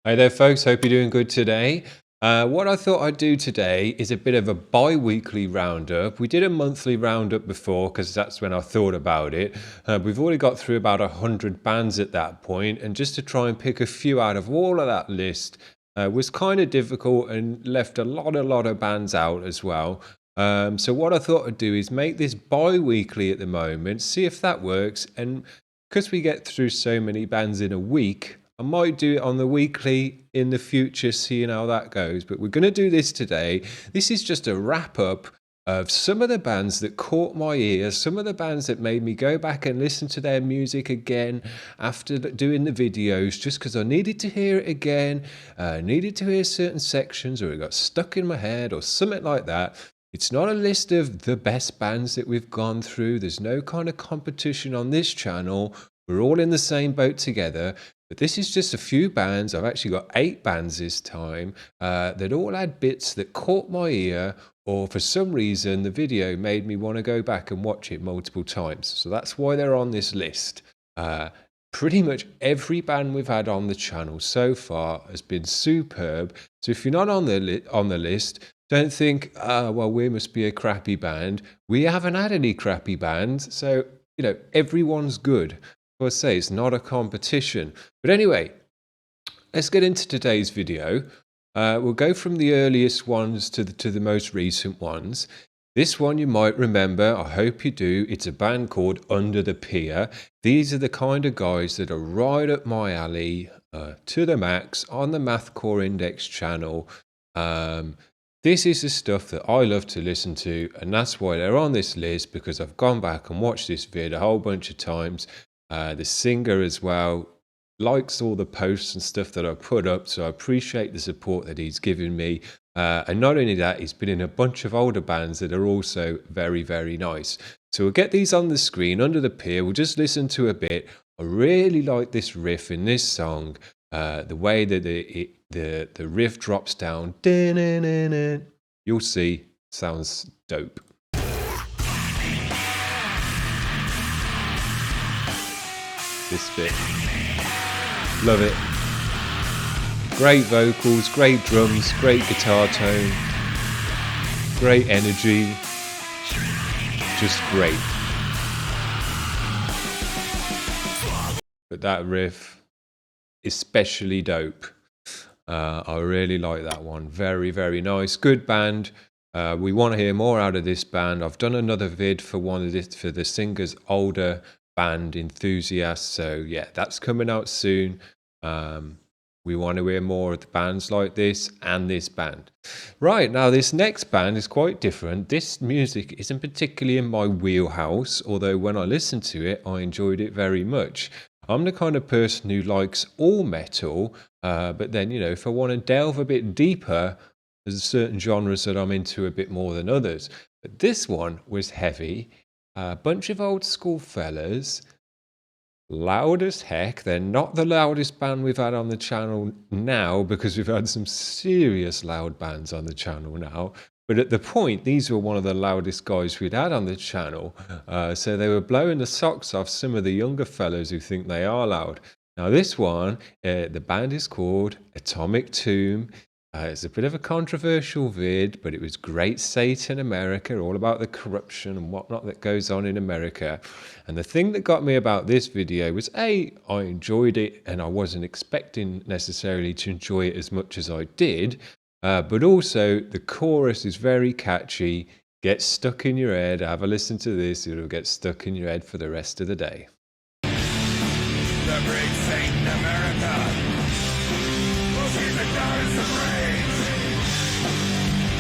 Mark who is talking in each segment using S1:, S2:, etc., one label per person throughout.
S1: Hey there folks, hope you're doing good today. What I thought I'd do today is a bit of a bi-weekly roundup. We did a monthly roundup before because that's when I thought about it. We've already got through about 100 bands at that point, and just to try and pick a few out of all of that list was kind of difficult and left a lot of bands out as well. So what I thought I'd do is make this bi-weekly at the moment, see if that works, and because we get through so many bands in a week, I might do it on the weekly in the future, seeing how that goes. But we're going to do this today. This is just a wrap up of some of the bands that caught my ear, some of the bands that made me go back and listen to their music again after doing the videos, just because I needed to hear it again, needed to hear certain sections, or it got stuck in my head or something like that. It's not a list of the best bands that we've gone through. There's no kind of competition on this channel. We're all in the same boat together. But this is just a few bands. I've actually got 8 bands this time that all had bits that caught my ear, or for some reason the video made me want to go back and watch it multiple times. So that's why they're on this list. Pretty much every band we've had on the channel so far has been superb. So if you're not on the list, don't think, well, we must be a crappy band. We haven't had any crappy bands, so everyone's good. I say it's not a competition. But anyway, let's get into today's video. We'll go from the earliest ones to the most recent ones. This one you might remember, I hope you do. It's a band called Under the Pier. These are the kind of guys that are right up my alley, to the max, on the Mathcore Index channel. This is the stuff that I love to listen to, and that's why they're on this list, because I've gone back and watched this vid a whole bunch of times. The singer as well likes all the posts and stuff that I put up, so I appreciate the support that he's given me. And not only that, he's been in a bunch of older bands that are also very, very nice. So we'll get these on the screen. Under the Pier, we'll just listen to a bit. I really like this riff in this song. The way that the riff drops down. You'll see, sounds dope. This bit, love it. Great vocals, great drums, great guitar tone, great energy, just great. But that riff, especially dope. I really like that one. Very, very nice. Good band. We want to hear more out of this band. I've done another vid for for the singer's older band enthusiasts, so yeah, that's coming out soon. We want to hear more of the bands like this and this band. Right, now this next band is quite different. This music isn't particularly in my wheelhouse, although when I listened to it I enjoyed it very much. I'm the kind of person who likes all metal, but then if I want to delve a bit deeper, there's certain genres that I'm into a bit more than others. But this one was heavy. A bunch of old school fellas, loud as heck. They're not the loudest band we've had on the channel now, because we've had some serious loud bands on the channel now. But at the point, these were one of the loudest guys we'd had on the channel. So they were blowing the socks off some of the younger fellas who think they are loud. Now this one, the band is called Atomic Tomb. It's a bit of a controversial vid, but it was great Satan America, all about the corruption and whatnot that goes on in America. And the thing that got me about this video was, I enjoyed it, and I wasn't expecting necessarily to enjoy it as much as I did, but also the chorus is very catchy, gets stuck in your head. Have a listen to this, it'll get stuck in your head for the rest of the day.
S2: The great Satan America will see the goddess of rain.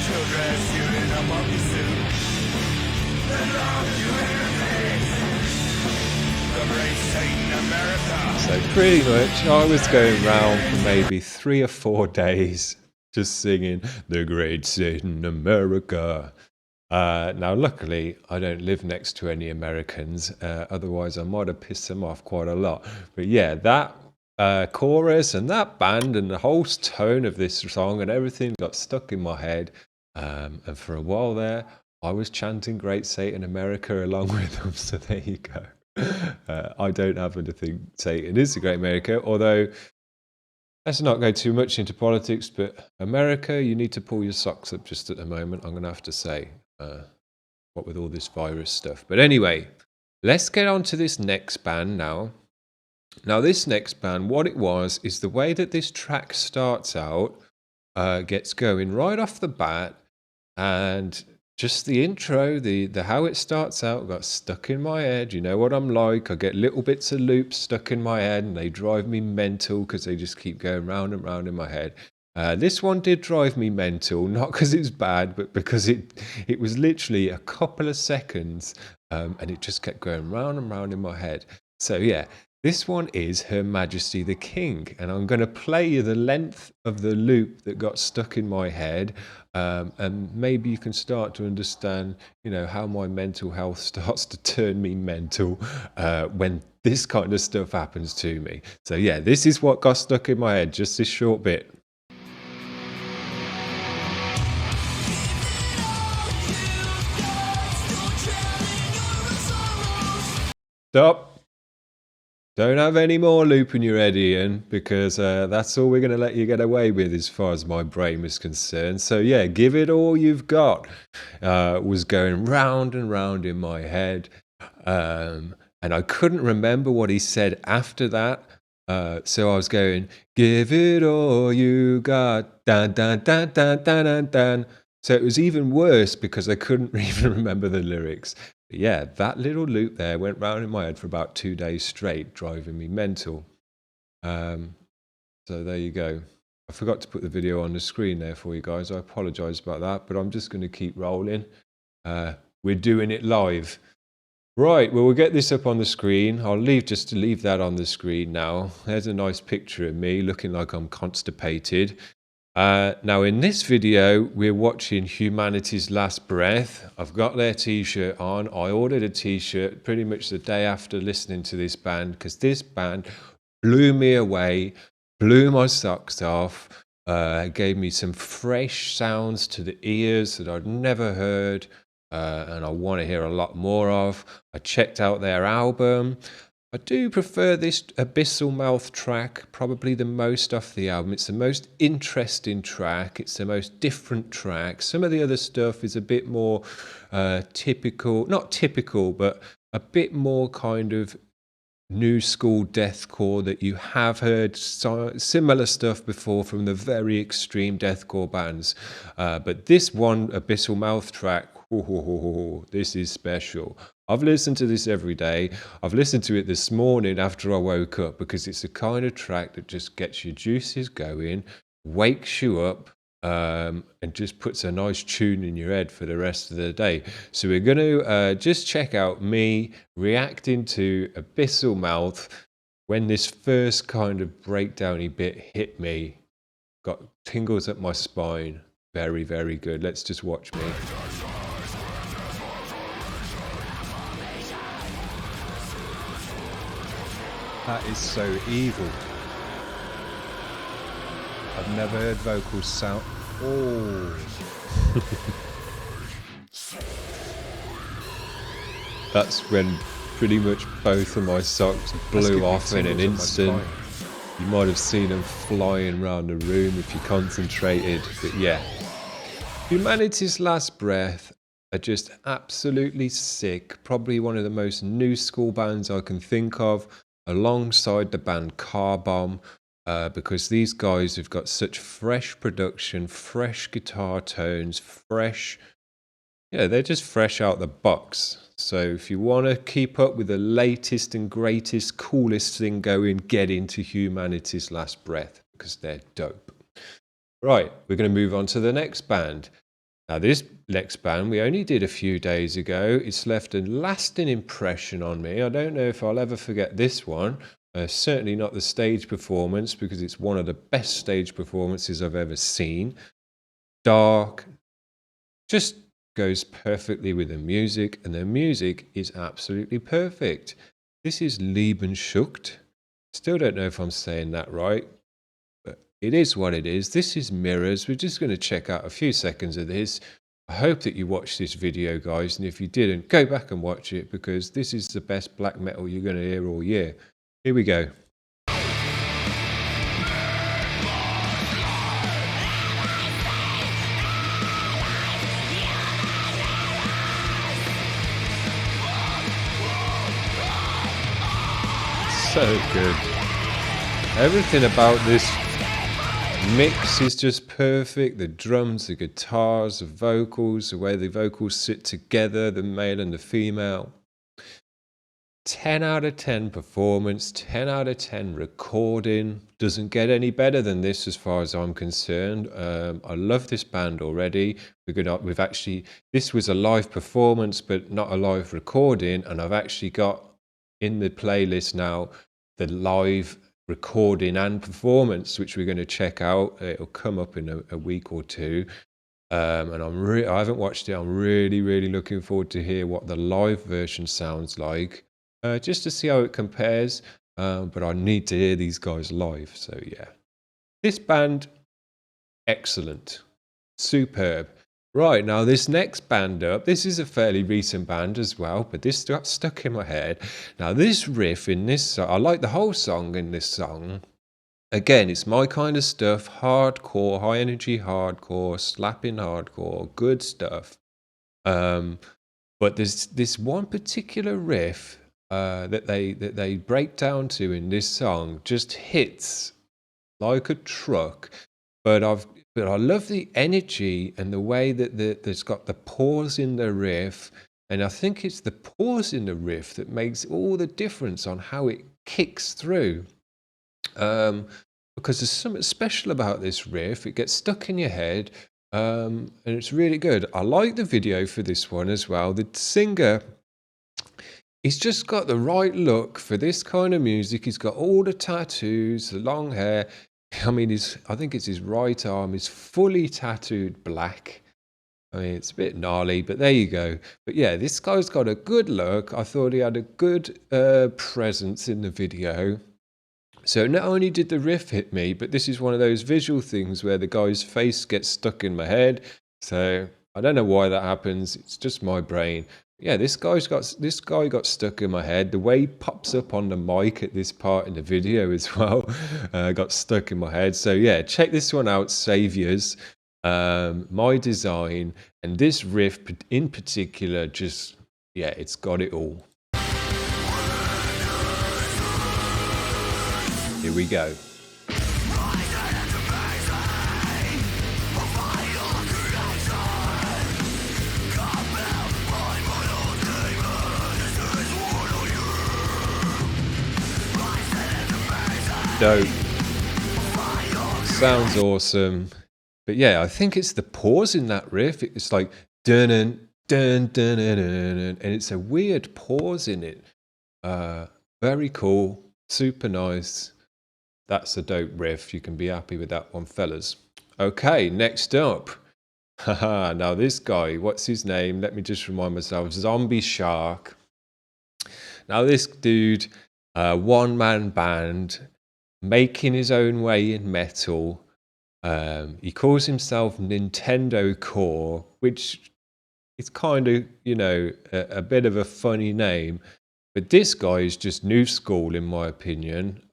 S2: She'll dress you in a monkey suit, then lock you in her face. The great Satan America.
S1: So pretty much I was going round for maybe 3 or 4 days just singing The Great Satan America. Now luckily I don't live next to any Americans, otherwise I might have pissed them off quite a lot. But yeah, that chorus and that band and the whole tone of this song and everything got stuck in my head, and for a while there I was chanting Great Satan America along with them. So there you go. I don't happen to think Satan is the Great America, although Let's not go too much into politics, but America, you need to pull your socks up just at the moment, I'm going to have to say, what with all this virus stuff. But anyway, let's get on to this next band now. Now, this next band, what it was, is the way that this track starts out, gets going right off the bat, and just the intro, the how it starts out got stuck in my head. You know what I'm like. I get little bits of loops stuck in my head and they drive me mental because they just keep going round and round in my head. This one did drive me mental, not because it's bad, but because it was literally a couple of seconds, and it just kept going round and round in my head. So yeah, this one is Her Majesty the King, and I'm going to play you the length of the loop that got stuck in my head, and maybe you can start to understand, you know, how my mental health starts to turn me mental when this kind of stuff happens to me. So yeah, this is what got stuck in my head, just this short bit. Stop. Don't have any more loop in your head, Ian, because that's all we're going to let you get away with as far as my brain was concerned. So yeah, give it all you've got. Was going round and round in my head. And I couldn't remember what he said after that. So I was going, give it all you got. Dun, dun, dun, dun, dun, dun, dun. So it was even worse because I couldn't even remember the lyrics. But yeah, that little loop there went round in my head for about 2 days straight, driving me mental. So there you go. I forgot to put the video on the screen there for you guys. I apologise about that, but I'm just going to keep rolling. We're doing it live. Right, well, we'll get this up on the screen. I'll leave that on the screen now. There's a nice picture of me looking like I'm constipated. Now, in this video, we're watching Humanity's Last Breath. I've got their t-shirt on. I ordered a t-shirt pretty much the day after listening to this band because this band blew me away, blew my socks off, gave me some fresh sounds to the ears that I'd never heard, and I want to hear a lot more of. I checked out their album. I do prefer this Abyssal Mouth track, probably the most off the album. It's the most interesting track. It's the most different track. Some of the other stuff is a bit more typical, not typical, but a bit more kind of new school deathcore that you have heard similar stuff before from the very extreme deathcore bands. But this one, Abyssal Mouth track, this is special. I've listened to this every day. I've listened to it this morning after I woke up because it's the kind of track that just gets your juices going, wakes you up, and just puts a nice tune in your head for the rest of the day. So we're going to just check out me reacting to Abyssal Mouth when this first kind of breakdowny bit hit me. Got tingles up my spine. Very, very good. Let's just watch me. That is so evil. I've never heard vocals sound. Oh. That's when pretty much both of my socks blew off in an instant. You might have seen them flying around the room if you concentrated. But yeah, Humanity's Last Breath are just absolutely sick. Probably one of the most new school bands I can think of, alongside the band Car Bomb, because these guys have got such fresh production, fresh guitar tones, fresh, yeah, they're just fresh out the box. So if you want to keep up with the latest and greatest, coolest thing going, get into Humanity's Last Breath because they're dope. Right, we're going to move on to the next band. Now, this next band we only did a few days ago. It's left a lasting impression on me. I don't know if I'll ever forget this one. Certainly not the stage performance, because it's one of the best stage performances I've ever seen. Dark, just goes perfectly with the music, and the music is absolutely perfect. This is Liebenschucht. Still don't know if I'm saying that right. It is what it is. This is Mirrors. We're just going to check out a few seconds of this. I hope that you watched this video, guys, and if you didn't, go back and watch it because this is the best black metal you're going to hear all year. Here we go. So good. Everything about this mix is just perfect. The drums, the guitars, the vocals, the way the vocals sit together, the male and the female. 10 out of 10 performance, 10 out of 10 recording. Doesn't get any better than this as far as I'm concerned. I love this band already. This was a live performance, but not a live recording. And I've actually got in the playlist now the live recording and performance, which we're going to check out. It'll come up in a week or two. And I haven't watched it. I'm really looking forward to hear what the live version sounds like. Just to see how it compares, but I need to hear these guys live. So yeah, this band, excellent, superb. Right, now this next band up, this is a fairly recent band as well, but this got stuck in my head. Now this riff in this song, I like the whole song in this song. Again, it's my kind of stuff, hardcore, high energy hardcore, slapping hardcore, good stuff. But there's this one particular riff that they break down to in this song, just hits like a truck. But I love the energy and the way that there's got the pause in the riff, and I think it's the pause in the riff that makes all the difference on how it kicks through. Because there's something special about this riff. It gets stuck in your head, and it's really good. I like the video for this one as well. The singer, he's just got the right look for this kind of music. He's got all the tattoos, the long hair. I mean, I think it's his right arm is fully tattooed black. I mean, it's a bit gnarly, but there you go. But yeah, this guy's got a good look. I thought he had a good presence in the video. So not only did the riff hit me, but this is one of those visual things where the guy's face gets stuck in my head. So I don't know why that happens. It's just my brain. Yeah, this guy got stuck in my head. The way he pops up on the mic at this part in the video as well got stuck in my head. So yeah, check this one out, Saviors. My design, and this riff in particular, just, yeah, it's got it all. Here we go. Dope. Sounds awesome. But yeah, I think it's the pause in that riff. It's like dun dun dun dun dun, and it's a weird pause in it. Very cool, super nice. That's a dope riff. You can be happy with that one, fellas. Okay, next up. Haha, now this guy, what's his name? Let me just remind myself. Zombie Shark. Now this dude, one-man band, making his own way in metal. He calls himself Nintendocore, which is kind of, a bit of a funny name. But this guy is just new school, in my opinion.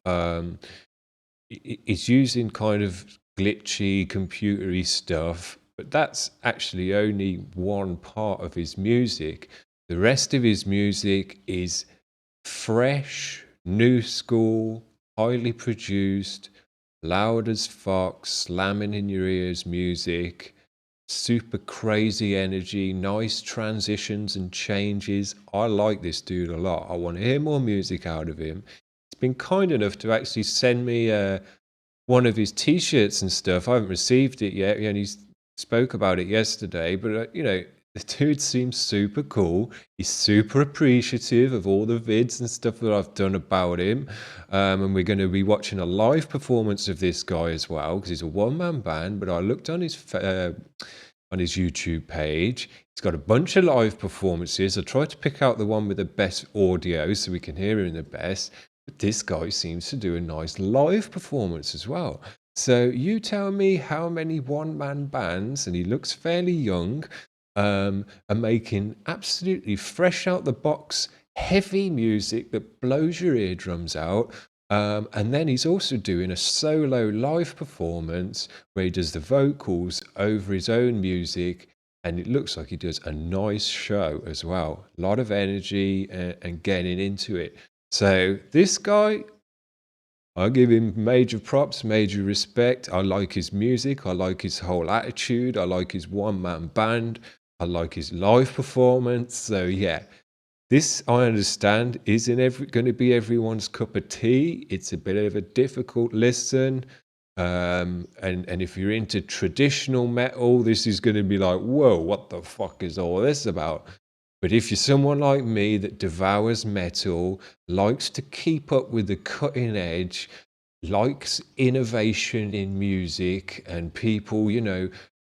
S1: It's using kind of glitchy, computery stuff, but that's actually only one part of his music. The rest of his music is fresh, new school, highly produced, loud as fuck, slamming in your ears music, super crazy energy, nice transitions and changes. I like this dude a lot. I want to hear more music out of him. He's been kind enough to actually send me one of his t-shirts and stuff. I haven't received it yet. He only spoke about it yesterday, but the dude seems super cool. He's super appreciative of all the vids and stuff that I've done about him. And we're going to be watching a live performance of this guy as well, because he's a one-man band. But I looked on his YouTube page. He's got a bunch of live performances. I tried to pick out the one with the best audio so we can hear him the best. But this guy seems to do a nice live performance as well. So you tell me how many one-man bands, and he looks fairly young, are making absolutely fresh out the box, heavy music that blows your eardrums out. And then he's also doing a solo live performance where he does the vocals over his own music, and it looks like he does a nice show as well. A lot of energy and getting into it. So this guy, I give him major props, major respect. I like his music. I like his whole attitude. I like his one-man band. I like his live performance. So yeah, this I understand isn't going to be everyone's cup of tea. It's a bit of a difficult listen. And if you're into traditional metal, this is going to be like, whoa, what the fuck is all this about? But if you're someone like me that devours metal, likes to keep up with the cutting edge, likes innovation in music and people,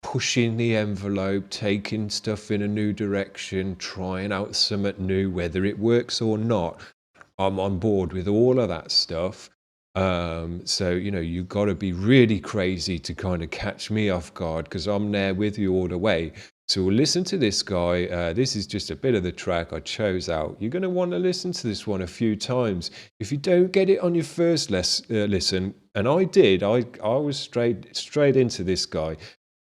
S1: pushing the envelope, taking stuff in a new direction, trying out something new, whether it works or not, I'm on board with all of that stuff. So, you've got to be really crazy to kind of catch me off guard because I'm there with you all the way. So we'll listen to this guy. This is just a bit of the track I chose out. You're going to want to listen to this one a few times. If you don't get it on your first listen, and I did, I was straight into this guy.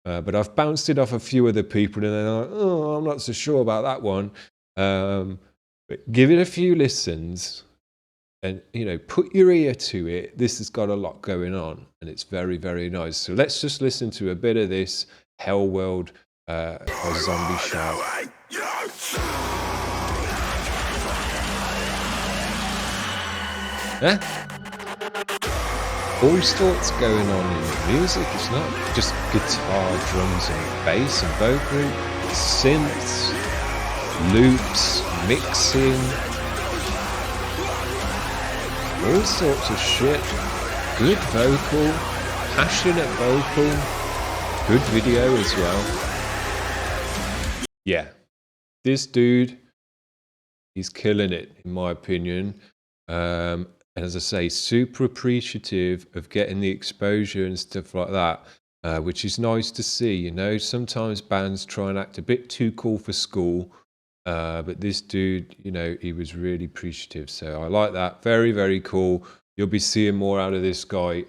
S1: But I've bounced it off a few other people and they're like, oh, I'm not so sure about that one. But give it a few listens and, put your ear to it. This has got a lot going on and it's very, very nice. So let's just listen to a bit of this Hell World by Zombie Shout. All sorts going on in the music. It's not just guitar, drums and bass and vocal. Synths, loops, mixing, all sorts of shit. Good vocal, passionate vocal, good video as well. Yeah, this dude, he's killing it in my opinion. And as I say, super appreciative of getting the exposure and stuff like that, which is nice to see. Sometimes bands try and act a bit too cool for school, but this dude, he was really appreciative. So I like that. Very, very cool. You'll be seeing more out of this guy.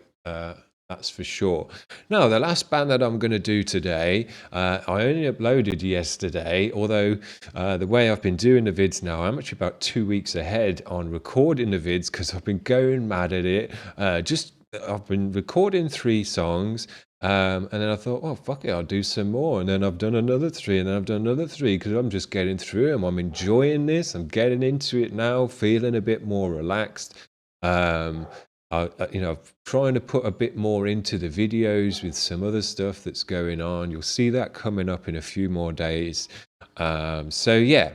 S1: That's for sure. Now, the last band that I'm going to do today, I only uploaded yesterday, although the way I've been doing the vids now, I'm actually about 2 weeks ahead on recording the vids because I've been going mad at it. I've been recording 3 songs, and then I thought, oh, fuck it, I'll do some more. And then I've done another 3, and then I've done another 3 because I'm just getting through them. I'm enjoying this. I'm getting into it now, feeling a bit more relaxed. I'm trying to put a bit more into the videos with some other stuff that's going on. You'll see that coming up in a few more days. So yeah,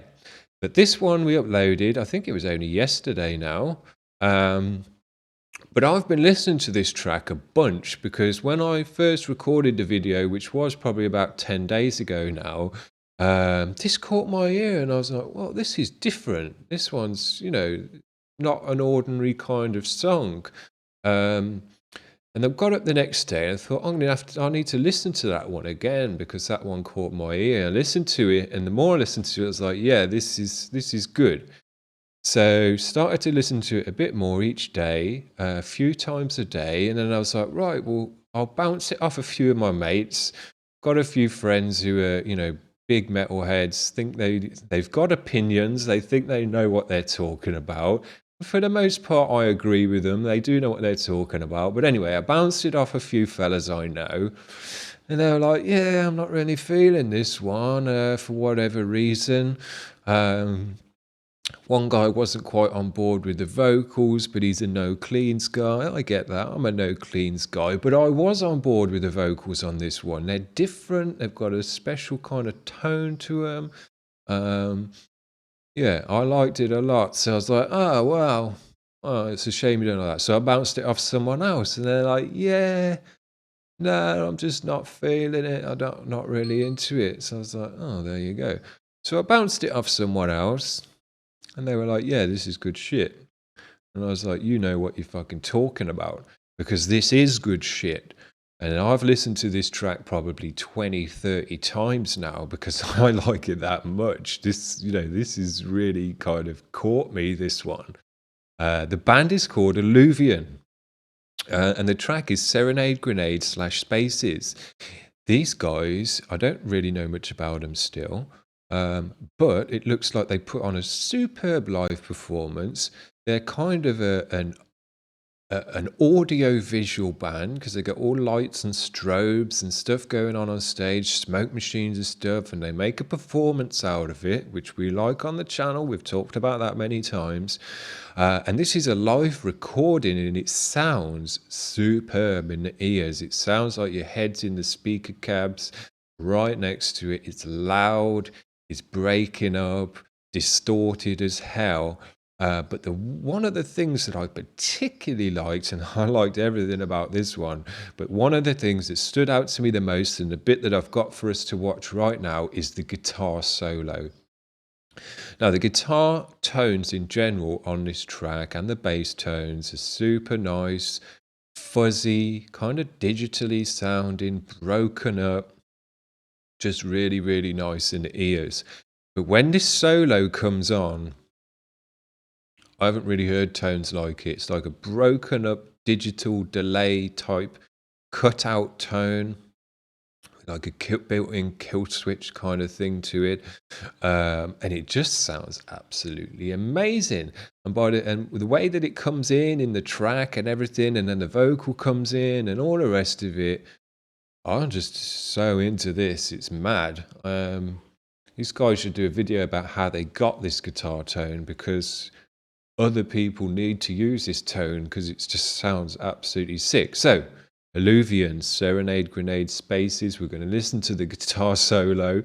S1: but this one we uploaded, I think it was only yesterday now. But I've been listening to this track a bunch because when I first recorded the video, which was probably about 10 days ago now, this caught my ear and I was like, well, this is different. This one's, not an ordinary kind of song. And I got up the next day and I thought, I need to listen to that one again because that one caught my ear. I listened to it, and the more I listened to it, I was like, yeah, this is good. So started to listen to it a bit more each day, a few times a day, and then I was like, right, well, I'll bounce it off a few of my mates. Got a few friends who are, big metalheads, think they've got opinions, they think they know what they're talking about. For the most part, I agree with them. They do know what they're talking about. But anyway, I bounced it off a few fellas I know. And they were like, yeah, I'm not really feeling this one for whatever reason. One guy wasn't quite on board with the vocals, but he's a no cleans guy. I get that. I'm a no cleans guy. But I was on board with the vocals on this one. They're different. They've got a special kind of tone to them. Yeah, I liked it a lot. So I was like, oh, wow. Oh, it's a shame you don't know that. So I bounced it off someone else. And they're like, yeah, no, I'm just not feeling it. I'm not really into it. So I was like, oh, there you go. So I bounced it off someone else. And they were like, yeah, this is good shit. And I was like, you know what you're fucking talking about. Because this is good shit. And I've listened to this track probably 20, 30 times now because I like it that much. This is really kind of caught me, this one. The band is called Alluvion. And the track is Serenade Grenade / Spaces. These guys, I don't really know much about them still. But it looks like they put on a superb live performance. They're kind of an an audio-visual band because they got all lights and strobes and stuff going on stage, smoke machines and stuff, and they make a performance out of it, which we like on the channel. We've talked about that many times. And this is a live recording, and it sounds superb in the ears. It sounds like your head's in the speaker cabs right next to it. It's loud, it's breaking up, distorted as hell. But one of the things that I particularly liked, and I liked everything about this one, but one of the things that stood out to me the most, and the bit that I've got for us to watch right now, is the guitar solo. Now, the guitar tones in general on this track and the bass tones are super nice, fuzzy, kind of digitally sounding, broken up, just really, really nice in the ears. But when this solo comes on, I haven't really heard tones like it. It's like a broken up digital delay type cutout tone, like a built-in kill switch kind of thing to it, and it just sounds absolutely amazing. And the way that it comes in the track and everything, and then the vocal comes in and all the rest of it, I'm just so into this. It's mad. These guys should do a video about how they got this guitar tone, because other people need to use this tone because it just sounds absolutely sick. So, Alluvian, Serenade, Grenade, Spaces. We're going to listen to the guitar solo.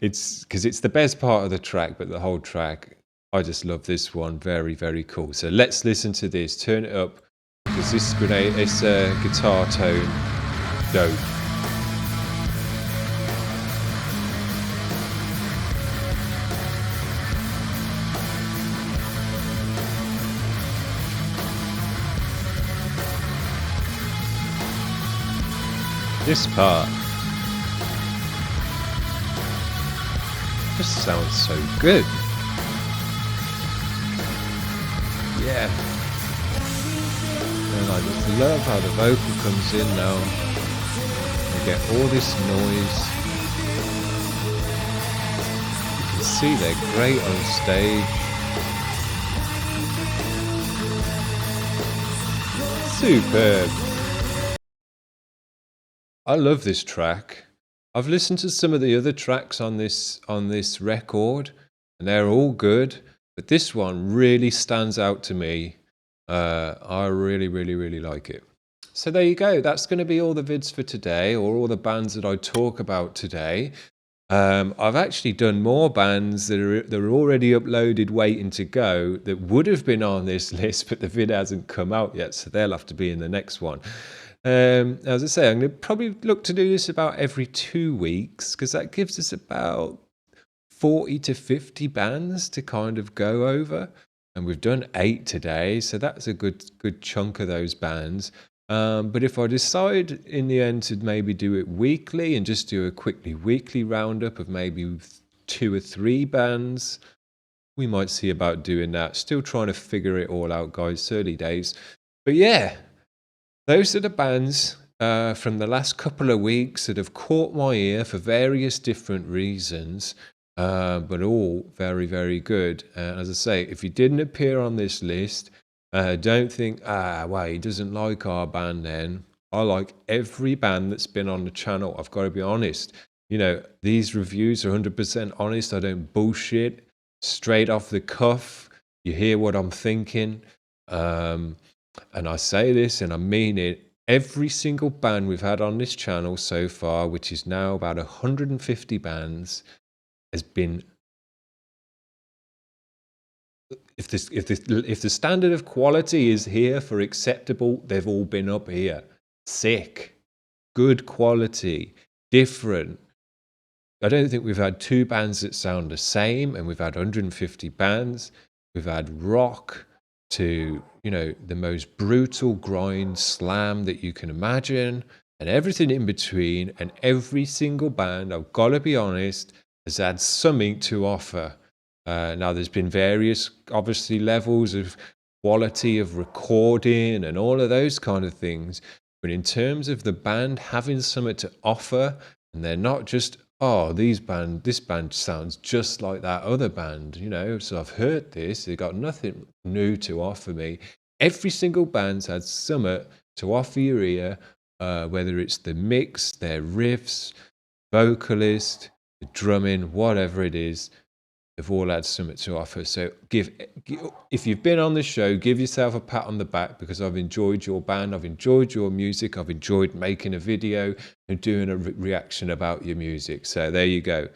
S1: It's because it's the best part of the track, but the whole track, I just love this one. Very, very cool. So let's listen to this. Turn it up, because this guitar tone, dope. This part just sounds so good. Yeah. And I just love how the vocal comes in now. You get all this noise. You can see they're great on stage. Superb. I love this track. I've listened to some of the other tracks on this record, and they're all good, but this one really stands out to me. I really, really, really like it. So there you go. That's going to be all the vids for today, or all the bands that I talk about today. I've actually done more bands that are already uploaded, waiting to go, that would have been on this list, but the vid hasn't come out yet, so they'll have to be in the next one. As I say, I'm going to probably look to do this about every 2 weeks, because that gives us about 40 to 50 bands to kind of go over. And we've done 8 today, so that's a good chunk of those bands. But if I decide in the end to maybe do it weekly and just do a weekly roundup of maybe 2 or 3 bands, we might see about doing that. Still trying to figure it all out, guys. Early days. But yeah, those are the bands from the last couple of weeks that have caught my ear for various different reasons, but all very, very good. As I say, if you didn't appear on this list, don't think, well, he doesn't like our band then. I like every band that's been on the channel. I've got to be honest. You know, these reviews are 100% honest. I don't bullshit. Straight off the cuff. You hear what I'm thinking. And I say this and I mean it. Every single band we've had on this channel so far, which is now about 150 bands, has been... If the standard of quality is here for acceptable, they've all been up here. Sick. Good quality. Different. I don't think we've had 2 bands that sound the same, and we've had 150 bands. We've had rock to, you know, the most brutal grind slam that you can imagine, and everything in between. And every single band, I've got to be honest, has had something to offer. Now, there's been various, obviously, levels of quality of recording and all of those kind of things. But in terms of the band having something to offer, and they're not just, oh, this band sounds just like that other band, you know, so I've heard this, they've got nothing new to offer me. Every single band's had something to offer your ear, whether it's the mix, their riffs, vocalist, the drumming, whatever it is. They've all had something to offer. So if you've been on the show, give yourself a pat on the back, because I've enjoyed your band, I've enjoyed your music, I've enjoyed making a video and doing a reaction about your music. So there you go.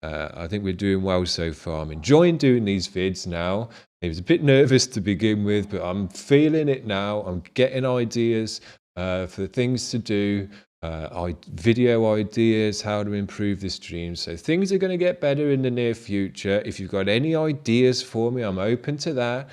S1: I think we're doing well so far. I'm enjoying doing these vids now. I was a bit nervous to begin with, but I'm feeling it now. I'm getting ideas for things to do, video ideas, how to improve the stream. So things are going to get better in the near future. If you've got any ideas for me, I'm open to that.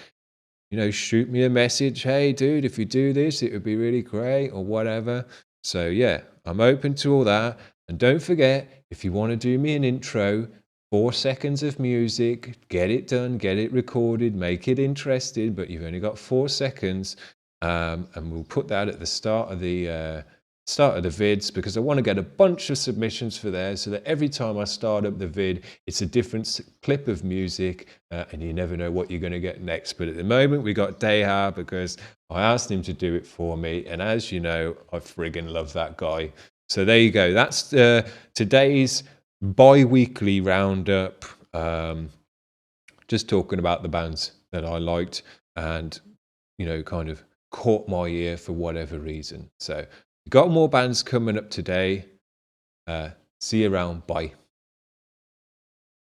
S1: You know, shoot me a message. Hey, dude, if you do this, it would be really great, or whatever. So yeah, I'm open to all that. And don't forget, if you want to do me an intro, 4 seconds of music, get it done, get it recorded, make it interesting, but you've only got 4 seconds. And we'll put that at the start of the vids, because I want to get a bunch of submissions for there, so that every time I start up the vid, it's a different clip of music, and you never know what you're going to get next. But at the moment, we got Deha, because I asked him to do it for me, and as you know, I friggin' love that guy. So there you go. That's today's bi-weekly roundup. Just talking about the bands that I liked and, you know, kind of caught my ear for whatever reason. So got more bands coming up today. See you around. Bye.